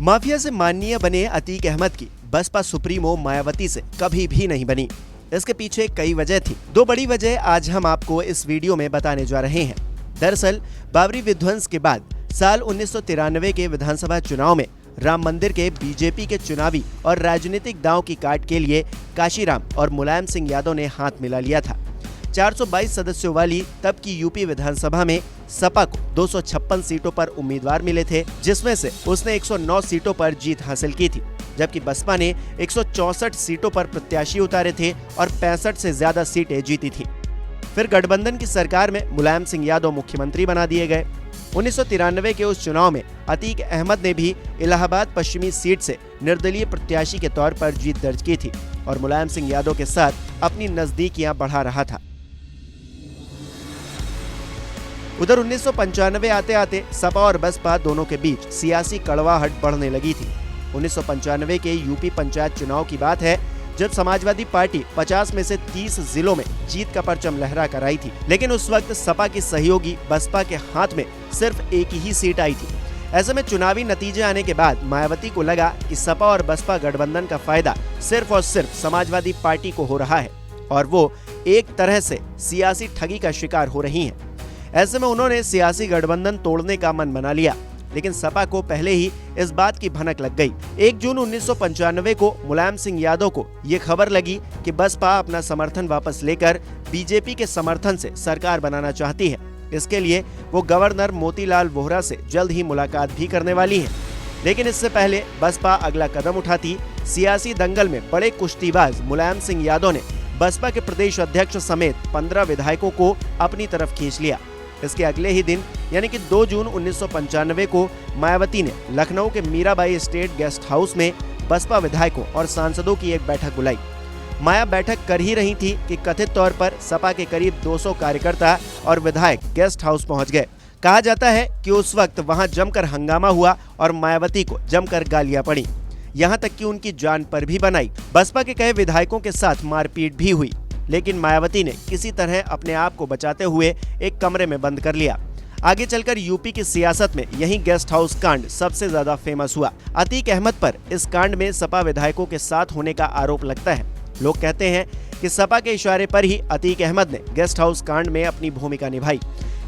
Mafia से माननीय बने अतीक अहमद की बसपा सुप्रीमो मायावती से कभी भी नहीं बनी। इसके पीछे कई वजह थी। दो बड़ी वजह आज हम आपको इस वीडियो में बताने जा रहे हैं। दरअसल बाबरी विध्वंस के बाद साल 1993 के विधानसभा चुनाव में राम मंदिर के बीजेपी के चुनावी और राजनीतिक दांव की काट के लिए काशीराम और मुलायम सिंह यादव ने हाथ मिला लिया था। 422 सदस्यों वाली तब की यूपी विधानसभा में सपा को 256 सीटों पर उम्मीदवार मिले थे, जिसमें से उसने 109 सीटों पर जीत हासिल की थी, जबकि बसपा ने 164 सीटों पर प्रत्याशी उतारे थे और 65 से ज्यादा सीटें जीती थी। फिर गठबंधन की सरकार में मुलायम सिंह यादव मुख्यमंत्री बना दिए गए। 1993 के उस चुनाव में अतीक अहमद ने भी इलाहाबाद पश्चिमी सीट से निर्दलीय प्रत्याशी के तौर पर जीत दर्ज की थी और मुलायम सिंह यादव के साथ अपनी नजदीकियां बढ़ा रहा था। उधर 1995 आते आते सपा और बसपा दोनों के बीच सियासी कड़वाहट बढ़ने लगी थी। 1995 के यूपी पंचायत चुनाव की बात है, जब समाजवादी पार्टी 50 में से 30 जिलों में जीत का परचम लहरा कर आई थी, लेकिन उस वक्त सपा की सहयोगी बसपा के हाथ में सिर्फ एक ही सीट आई थी। ऐसे में चुनावी नतीजे आने के बाद मायावती को लगा कि सपा और बसपा गठबंधन का फायदा सिर्फ और सिर्फ समाजवादी पार्टी को हो रहा है और वो एक तरह से सियासी ठगी का शिकार हो रही हैं। ऐसे में उन्होंने सियासी गठबंधन तोड़ने का मन बना लिया, लेकिन सपा को पहले ही इस बात की भनक लग गई। 1 जून 1995 को मुलायम सिंह यादव को ये खबर लगी कि बसपा अपना समर्थन वापस लेकर बीजेपी के समर्थन से सरकार बनाना चाहती है। इसके लिए वो गवर्नर मोतीलाल वोहरा से जल्द ही मुलाकात भी करने वाली है। लेकिन इससे पहले बसपा अगला कदम उठाती। सियासी दंगल में बड़े कुश्तीबाज मुलायम सिंह यादव ने बसपा के प्रदेश अध्यक्ष समेत 15 विधायकों को अपनी तरफ खींच लिया। इसके अगले ही दिन यानी कि 2 जून 1995 को मायावती ने लखनऊ के मीराबाई स्टेट गेस्ट हाउस में बसपा विधायकों और सांसदों की एक बैठक बुलाई। माया बैठक कर ही रही थी कि कथित तौर पर सपा के करीब 200 कार्यकर्ता और विधायक गेस्ट हाउस पहुंच गए। कहा जाता है कि उस वक्त वहां जमकर हंगामा हुआ और मायावती को जमकर गालियां पड़ी, यहां तक कि उनकी जान पर भी बनाई। बसपा के कई विधायकों के साथ मारपीट भी हुई, लेकिन मायावती ने किसी तरह अपने आप को बचाते हुए एक कमरे में बंद कर लिया। आगे चलकर यूपी की सियासत में यही गेस्ट हाउस कांड सबसे ज्यादा फेमस हुआ। अतीक अहमद पर इस कांड में सपा विधायकों के साथ होने का आरोप लगता है। लोग कहते हैं कि सपा के इशारे पर ही अतीक अहमद ने गेस्ट हाउस कांड में अपनी भूमिका निभाई।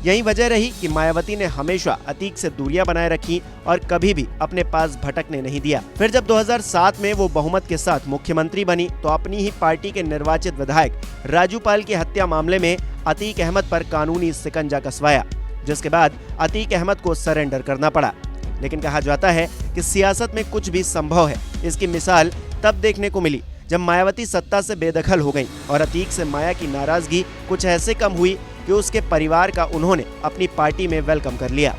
यही वजह रही कि मायावती ने हमेशा अतीक से दूरियां बनाए रखी और कभी भी अपने पास भटकने नहीं दिया। फिर जब 2007 में वो बहुमत के साथ मुख्यमंत्री बनी तो अपनी ही पार्टी के निर्वाचित विधायक राजू पाल की हत्या मामले में अतीक अहमद पर कानूनी शिकंजा कसवाया, जिसके बाद अतीक अहमद को सरेंडर करना पड़ा। लेकिन कहा जाता है कि सियासत में कुछ भी संभव है। इसकी मिसाल तब देखने को मिली जब मायावती सत्ता से बेदखल हो गई और अतीक से माया की नाराजगी कुछ ऐसे कम हुई कि उसके परिवार का उन्होंने अपनी पार्टी में वेलकम कर लिया।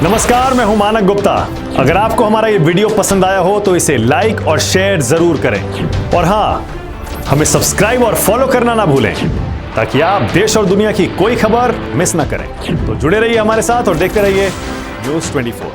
नमस्कार, मैं हूं मानक गुप्ता। अगर आपको हमारा ये वीडियो पसंद आया हो तो इसे लाइक और शेयर जरूर करें और हाँ, हमें सब्सक्राइब और फॉलो करना ना भूलें ताकि आप देश और दुनिया की कोई खबर मिस ना करें। तो जुड़े रहिए हमारे साथ और देखते रहिए न्यूज़ 24।